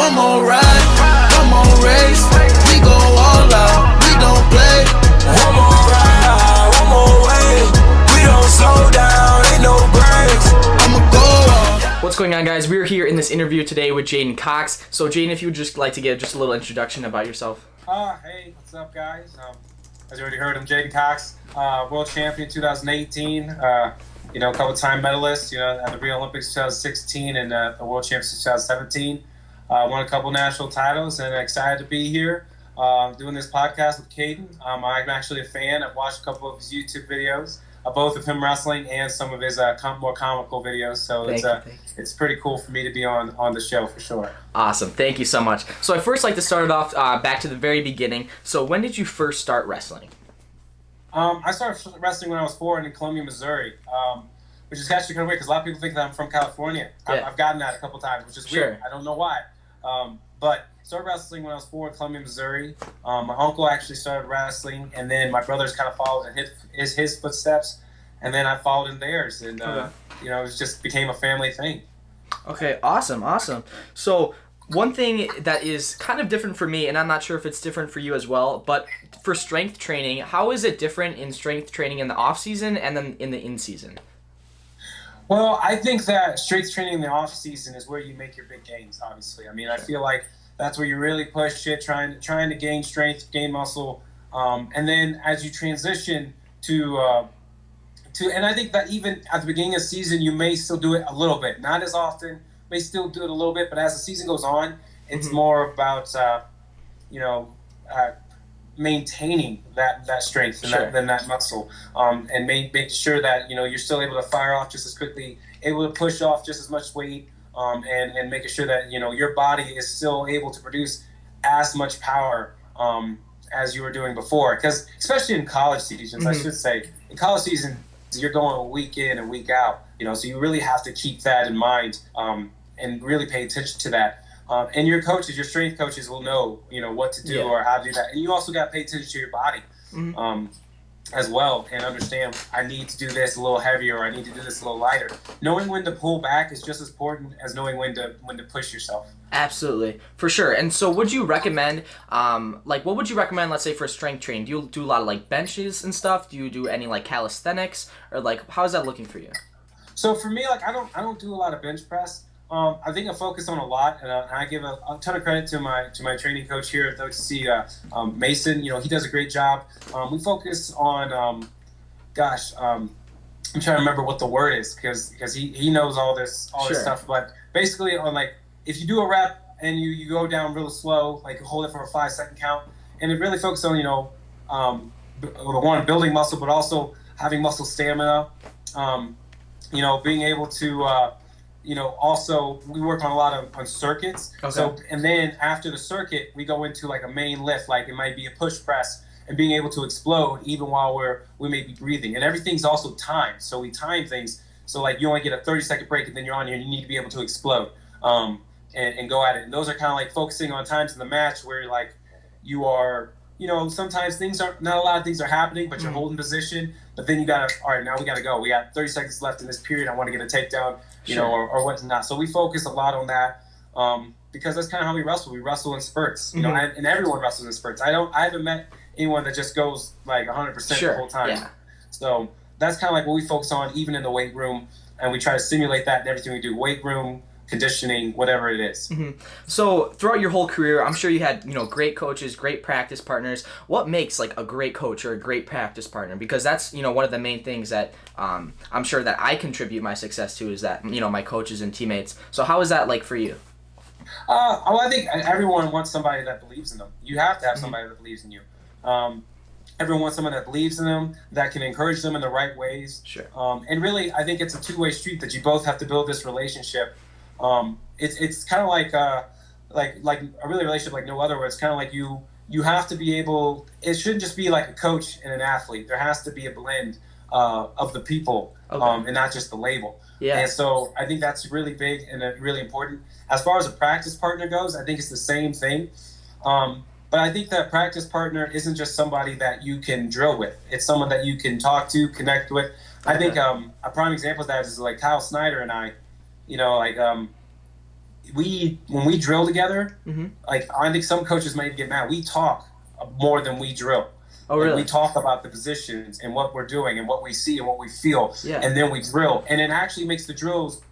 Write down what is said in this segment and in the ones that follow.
Come on, ride, come on, race. We go all out, we don't play. One more ride, one more way. We don't slow down, ain't no breaks. I'ma go off. What's going on, guys? We're here in this interview today with Cayden Cox. So, Cayden, if you would just like to give just a little introduction about yourself. Hey, what's up, guys? As you already heard, I'm Cayden Cox, world champion 2018. A couple-time medalist. At the Rio Olympics 2016 and the World Championships 2017. Won a couple national titles, and excited to be here doing this podcast with Cayden. I'm actually a fan. I've watched a couple of his YouTube videos, both of him wrestling and some of his more comical videos. So it's pretty cool for me to be on the show for sure. Awesome. Thank you so much. So I first like to start it off back to the very beginning. So when did you first start wrestling? I started wrestling when I was 4 in Columbia, Missouri, which is actually kind of weird because a lot of people think that I'm from California. Yeah. I've gotten that a couple times, which is weird. I don't know why. But started wrestling when I was 4 in Columbia, Missouri. My uncle actually started wrestling, and then my brothers kind of followed in his footsteps, and then I followed in theirs, and it just became a family thing. Okay, awesome. So one thing that is kind of different for me, and I'm not sure if it's different for you as well, but for strength training, how is it different in strength training in the off season and then in the in season? Well, I think that strength training in the off season is where you make your big gains. Obviously, I mean, I feel like that's where you really push it, trying to gain strength, gain muscle, and then as you transition to, and I think that even at the beginning of the season, you may still do it a little bit, not as often. May still do it a little bit, but as the season goes on, it's more about maintaining that strength and that muscle, and making sure that you're still able to fire off just as quickly, able to push off just as much weight, and making sure that your body is still able to produce as much power as you were doing before. Because especially in college seasons, I should say, in college season you're going week in and week out, so you really have to keep that in mind, and really pay attention to that. And your coaches, your strength coaches will know, what to do or how to do that. And you also got to pay attention to your body as well, and understand, I need to do this a little heavier, or I need to do this a little lighter. Knowing when to pull back is just as important as knowing when to push yourself. Absolutely, for sure. And so would you recommend, what would you recommend, let's say, for strength training? Do you do a lot of benches and stuff? Do you do any calisthenics, or how is that looking for you? So for me, I don't do a lot of bench press. I think I focus on a lot, and I give a ton of credit to my training coach here at OTC, Mason. He does a great job. We focus on, I'm trying to remember what the word is because he knows all this stuff. But basically, on if you do a rep and you go down real slow, hold it for a 5-second count, and it really focuses on building muscle, but also having muscle stamina. Being able to also we work on a lot on circuits. Okay. So, and then after the circuit, we go into a main lift, it might be a push press, and being able to explode even while we may be breathing. And everything's also timed. So we time things. So you only get a 30-second break, and then you're on here, and you need to be able to explode and go at it. And those are kind of focusing on times in the match where you are, sometimes not a lot of things are happening, but you're holding position. But then all right, now we got to go. We got 30 seconds left in this period. I want to get a takedown, or whatnot. So we focus a lot on that because that's kind of how we wrestle. We wrestle in spurts, and everyone wrestles in spurts. I haven't met anyone that just goes 100% the whole time. Yeah. So that's kind of what we focus on, even in the weight room, and we try to simulate that in everything we do. Weight room, conditioning, whatever it is. So throughout your whole career, I'm sure you had great coaches, great practice partners. What makes a great coach or a great practice partner? Because that's one of the main things that I'm sure that I contribute my success to is that my coaches and teammates. So how is that for you? I think everyone wants somebody that believes in them. You have to have somebody that believes in you. Everyone wants someone that believes in them, that can encourage them in the right ways. Sure. And really, I think it's a two-way street that you both have to build this relationship. It's kind of like a really relationship like no other, where it's kind of you have to be able, it shouldn't just be like a coach and an athlete. There has to be a blend of the people, and not just the label. Yeah. And so I think that's really big and really important. As far as a practice partner goes, I think it's the same thing. But I think that practice partner isn't just somebody that you can drill with. It's someone that you can talk to, connect with. I think a prime example of that is Kyle Snyder and I. when we drill together, Mm-hmm. like I think some coaches might get mad. We talk more than we drill. Oh, really? Like, we talk about the positions and what we're doing and what we see and what we feel, Yeah. and then we drill, and it actually makes the drills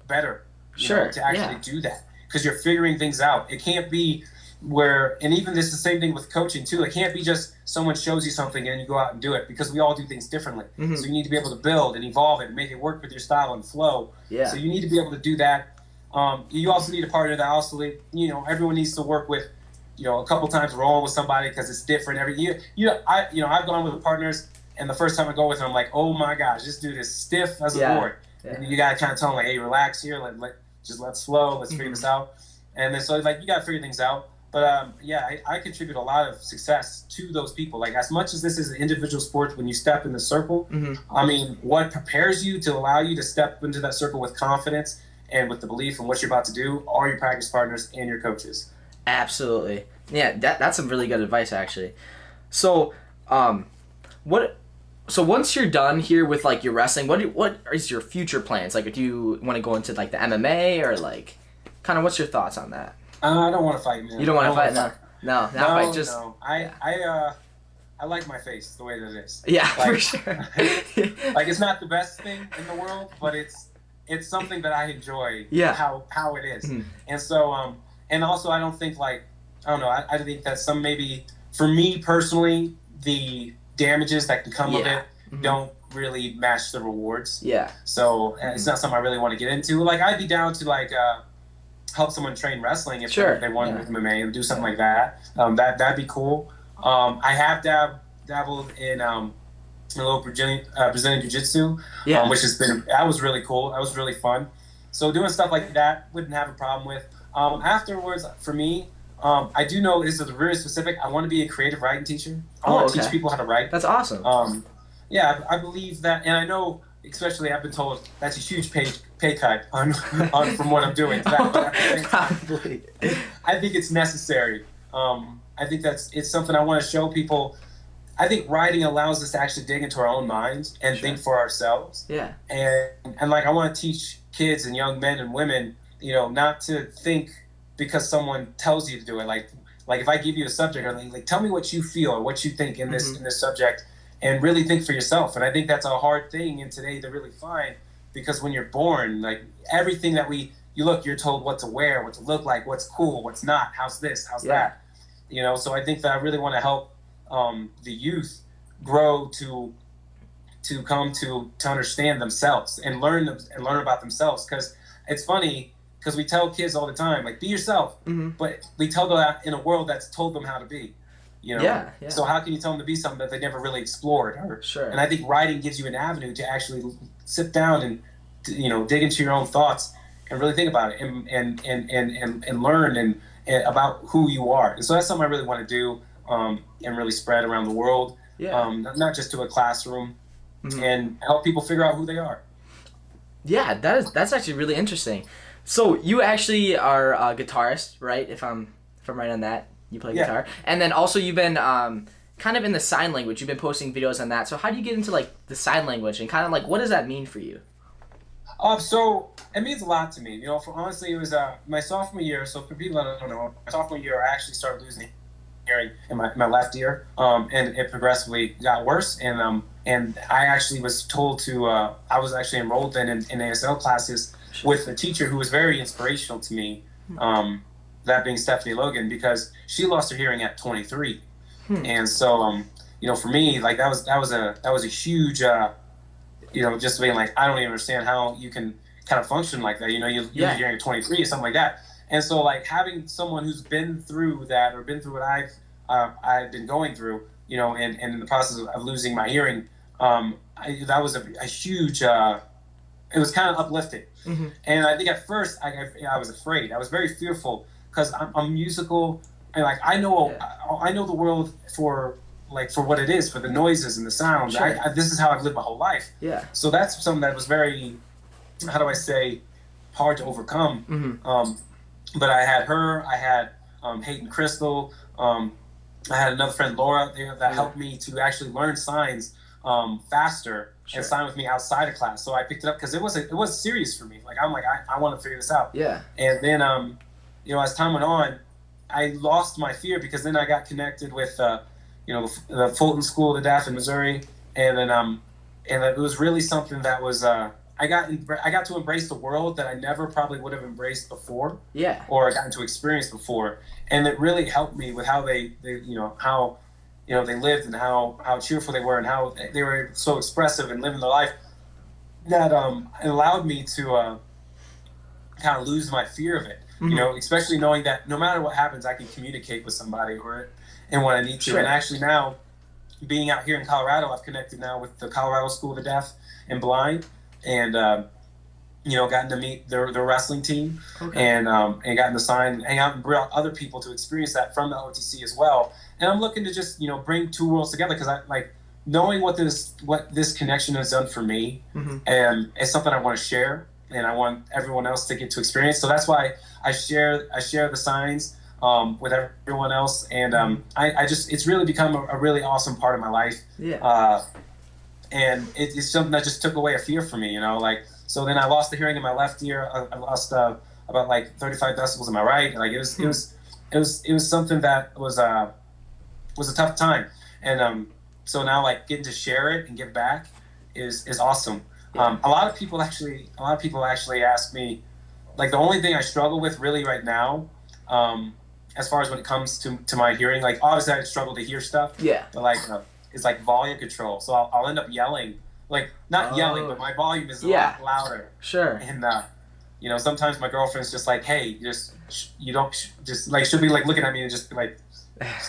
better. Sure. To actually do that, because you're figuring things out. It can't be where, and even this is the same thing with coaching too. It can't be just someone shows you something and you go out and do it, because we all do things differently. Mm-hmm. So you need to be able to build and evolve it and make it work with your style and flow. Yeah. So you need to be able to do that. You also need a partner that also, everyone needs to work with, a couple times rolling with somebody, because it's different every year. I've gone with partners, and the first time I go with them, I'm like, oh my gosh, this dude is stiff as a board. Yeah. And you gotta kind of tell them, like, hey, relax here, let's flow, let's figure this out. And then so you gotta figure things out. But I contribute a lot of success to those people. Like, as much as this is an individual sport, when you step in the circle, I mean, what prepares you to allow you to step into that circle with confidence and with the belief in what you're about to do are your practice partners and your coaches. Absolutely. Yeah, that's some really good advice, actually. So, So once you're done here with like your wrestling, what is your future plans? Like, do you want to go into like the MMA, or like, kind of what's your thoughts on that? I don't want to fight, man. You don't want to fight? No, not fight. Just no. I like my face the way that it is. Yeah, like, for sure. Like, it's not the best thing in the world, but it's something that I enjoy. Yeah. How it is. And so and also I don't think I think that some, maybe for me personally, the damages that can come of it don't really match the rewards. Yeah. So it's not something I really want to get into. Like, I'd be down to help someone train wrestling if they wanted with MMA and do something like that. That'd be cool. I have dabbled in a little Brazilian Jiu-Jitsu, that was really cool. That was really fun. So doing stuff like that, wouldn't have a problem with. Afterwards, for me, I do know this is very specific. I want to be a creative writing teacher. I want to teach people how to write. That's awesome. I believe that, and I know, especially, I've been told that's a huge pay cut on from what I'm doing. Probably. I think it's necessary. I think it's something I want to show people. I think writing allows us to actually dig into our own minds and think for ourselves. Yeah. And like, I want to teach kids and young men and women, not to think because someone tells you to do it. Like if I give you a subject, or like tell me what you feel or what you think in this subject, and really think for yourself. And I think that's a hard thing in today to really find, because when you're born, like, everything that you're told what to wear, what to look like, what's cool, what's not, how's this, how's that. So I think that I really want to help the youth grow to come to understand themselves and learn about themselves. Because it's funny, because we tell kids all the time, like, be yourself, but we tell them that in a world that's told them how to be. Yeah. So how can you tell them to be something that they never really explored? Sure. And I think writing gives you an avenue to actually sit down and dig into your own thoughts and really think about it and learn and about who you are. And so that's something I really want to do, and really spread around the world. Yeah. Not just to a classroom, and help people figure out who they are. Yeah, that's actually really interesting. So you actually are a guitarist, right? If I'm right on that. You play guitar. And then also you've been kind of in the sign language. You've been posting videos on that. So how do you get into like the sign language, and kind of like, what does that mean for you? So it means a lot to me. Honestly, it was my sophomore year. So for people that don't know, my sophomore year, I actually started losing hearing in my left ear, and it progressively got worse. And I actually was told to. I was actually enrolled in ASL classes with a teacher who was very inspirational to me. That being Stephanie Logan, because she lost her hearing at 23, and so for me, like, that was a huge just being like, I don't even understand how you can kind of function like that. You lose your hearing at 23 or something like that. And so, like, having someone who's been through that, or been through what I've been going through, and in the process of losing my hearing, that was a huge. It was kind of uplifting, and I think at first I was afraid. I was very fearful, because I'm musical, and like I know the world for what it is, for the noises and the sounds. Sure. This is how I've lived my whole life. Yeah. So that's something that was very, how do I say, hard to overcome. But I had her, I had Hayden Crystal, I had another friend, Laura, there, that helped me to actually learn signs faster Sure. and sign with me outside of class. So I picked it up because it was serious for me. Like I'm like I want to figure this out. Yeah. And then as time went on, I lost my fear because then I got connected with the Fulton School of the Deaf in Missouri, and then and it was really something that was I got to embrace the world that I never probably would have embraced before. Yeah. Or gotten to experience before, and it really helped me with how they how they lived and how cheerful they were and how they were so expressive and living their life. That it allowed me to kind of lose my fear of it. Mm-hmm. Especially knowing that no matter what happens, I can communicate with somebody and when I need to. Sure. And actually now, being out here in Colorado, I've connected now with the Colorado School of the Deaf and Blind, and gotten to meet their wrestling team, Okay. and gotten to hang out and bring other people to experience that from the OTC as well. And I'm looking to just bring two worlds together because I like knowing what this connection has done for me, Mm-hmm. and it's something I want to share, and I want everyone else to get to experience. So that's why I share the signs with everyone else, and it's really become a really awesome part of my life. Yeah. And it's something that just took away a fear for me, so then I lost the hearing in my left ear. I lost about like 35 decibels in my right. Like it was something that was a tough time, and so now like getting to share it and give back is awesome. Yeah. A lot of people actually ask me, like the only thing I struggle with really right now, as far as when it comes to my hearing, like obviously I struggle to hear stuff. Yeah. But like it's like volume control. So I'll end up yelling, like not yelling, but my volume is a lot louder. Sure. And sometimes my girlfriend's just like, hey, you don't like she'll be like looking at me and just be like,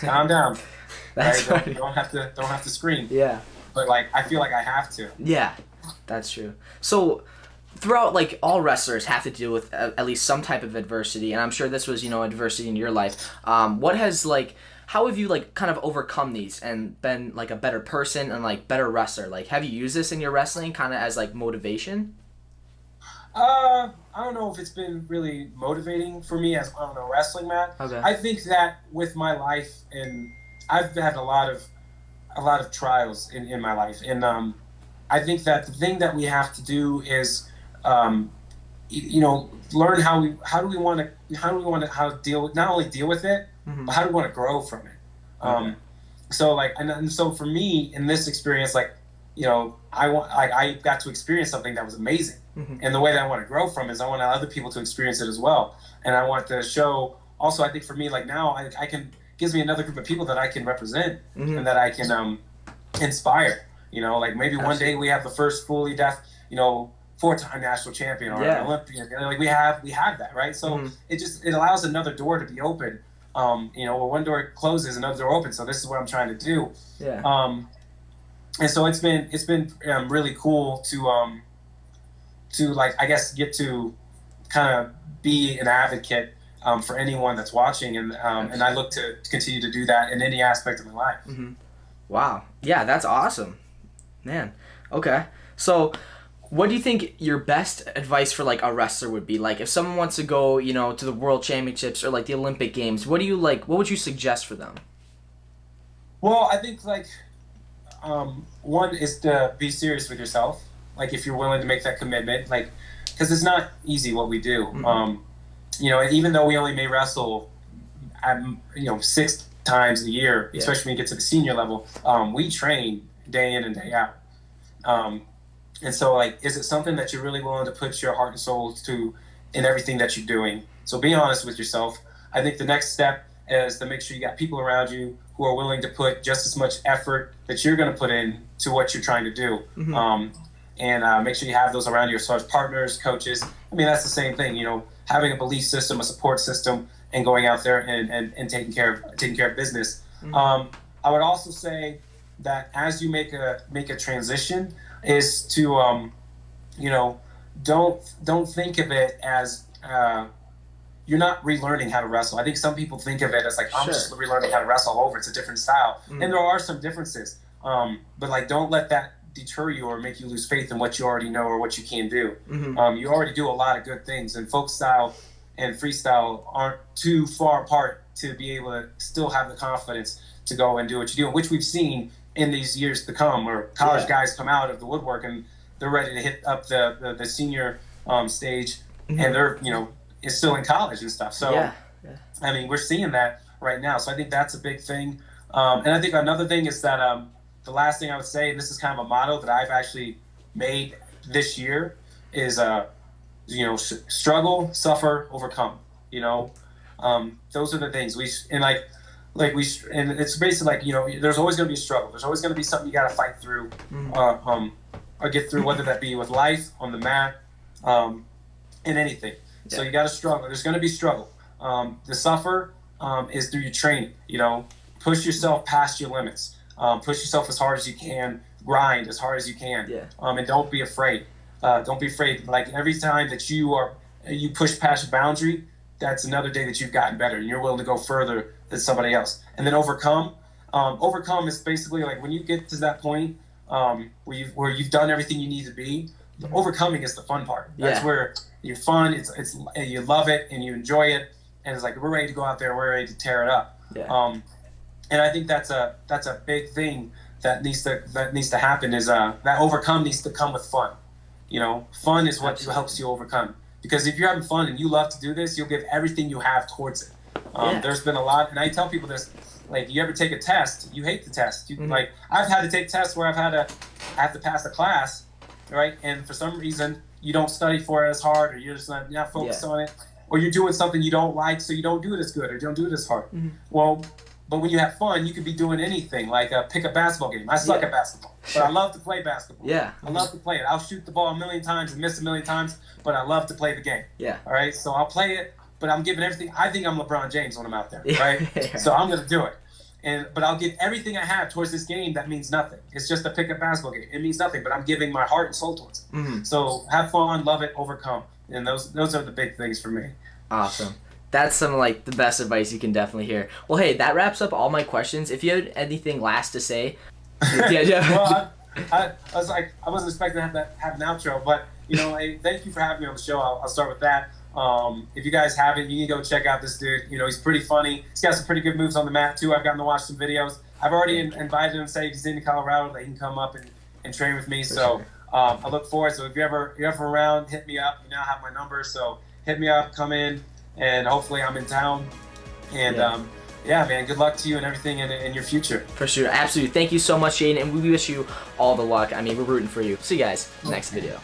calm down. That's right? funny. Don't have to scream. Yeah. But like I feel like I have to. Yeah, that's true. So throughout, like, all wrestlers have to deal with at least some type of adversity, and I'm sure this was adversity in your life. How have you like kind of overcome these and been like a better person and like better wrestler? Like, have you used this in your wrestling kind of as like motivation? I don't know if it's been really motivating for me as wrestling, Matt. Okay. I think that with my life, and I've had a lot of trials in my life, and I think that the thing that we have to do is learn how we want to deal with it, Mm-hmm. but how do we want to grow from it. Okay. So for me in this experience, I got to experience something that was amazing. Mm-hmm. And the way that I want to grow from is I want other people to experience it as well. And I want to show also, I think for me, like now I can, gives me another group of people that I can represent, Mm-hmm. and that I can inspire, like maybe one day we have the first fully deaf, 4-time national champion or an Olympian. Like we have that, right? So Mm-hmm. it allows another door to be open. Where one door closes, another door opens. So this is what I'm trying to do. Yeah. And so it's been really cool to like, I guess, get to kind of be an advocate for anyone that's watching, and I look to continue to do that in any aspect of my life. Mm-hmm. Wow. Yeah, that's awesome, man. Okay, so what do you think your best advice for like a wrestler would be? Like if someone wants to go, to the World Championships or like the Olympic Games, what would you suggest for them? Well, I think one is to be serious with yourself. Like if you're willing to make that commitment, like, because it's not easy what we do. Mm-hmm. And even though we only may wrestle, 6 times a year, especially when you get to the senior level, we train day in and day out. And so, like, is it something that you're really willing to put your heart and soul to in everything that you're doing? So be honest with yourself. I think the next step is to make sure you got people around you who are willing to put just as much effort that you're going to put in to what you're trying to do. Mm-hmm. And make sure you have those around you as far as partners, coaches. I mean, that's the same thing, having a belief system, a support system, and going out there and taking care of business. Mm-hmm. I would also say that as you make a transition, is to don't think of it as you're not relearning how to wrestle. I think some people think of it as like, I'm just relearning how to wrestle all over. It's a different style. Mm-hmm. And there are some differences. But like, don't let that deter you or make you lose faith in what you already know or what you can do. Mm-hmm. You already do a lot of good things, and folk style and freestyle aren't too far apart to be able to still have the confidence to go and do what you do, which we've seen in these years to come, where college Yeah. guys come out of the woodwork and they're ready to hit up the senior stage, and they're is still in college and stuff. So Yeah. I mean, we're seeing that right now. So I think that's a big thing. And I think another thing is that the last thing I would say, and this is kind of a motto that I've actually made this year, is struggle, suffer, overcome. Those are the things and it's basically like, there's always going to be a struggle. There's always going to be something you got to fight through, or get through, whether that be with life, on the mat, in anything. So you got to struggle. There's going to be struggle. The suffer is through your training. Push yourself past your limits. Push yourself as hard as you can. Grind as hard as you can. Yeah. And don't be afraid. Don't be afraid. Like, every time that you push past your boundary, that's another day that you've gotten better and you're willing to go further than somebody else. And then overcome. Overcome is basically like when you get to that point where you've done everything you need to be. Overcoming is the fun part. That's where you're fun. It's you love it and you enjoy it, and it's like, we're ready to go out there. We're ready to tear it up. Yeah. And I think that's a big thing that needs to happen. Is that overcome needs to come with fun. Fun is what helps you overcome. Because if you're having fun and you love to do this, you'll give everything you have towards it. There's been a lot, and I tell people this, like, you ever take a test, you hate the test. Like, I've had to take tests where I have to pass a class, right? And for some reason, you don't study for it as hard, or you're just not focused on it, or you're doing something you don't like, so you don't do it as good, or you don't do it as hard. Well, but when you have fun, you could be doing anything, like pick a basketball game. I suck at basketball, but I love to play basketball. Yeah. I love to play it. I'll shoot the ball a million times and miss a million times, but I love to play the game. Yeah. All right, so I'll play it, but I'm giving everything. I think I'm LeBron James when I'm out there, right? Yeah. So I'm going to do it. But I'll give everything I have towards this game that means nothing. It's just a pick-up basketball game. It means nothing, but I'm giving my heart and soul towards it. So have fun, love it, overcome. And those are the big things for me. Awesome. That's some like the best advice you can definitely hear. Well, hey, that wraps up all my questions. If you had anything last to say, Well, I wasn't expecting to have an outro, but hey, thank you for having me on the show. I'll start with that. If you guys haven't, you can go check out this dude. He's pretty funny. He's got some pretty good moves on the mat too. I've gotten to watch some videos. I've already invited him, say he's in Colorado, that he can come up and train with me. So I look forward. So if you're ever around, hit me up. You now have my number, so hit me up, come in, and hopefully I'm in town. And man, good luck to you and everything in your future. For sure, absolutely. Thank you so much, Cayden, and we wish you all the luck. I mean, we're rooting for you. See you guys next video.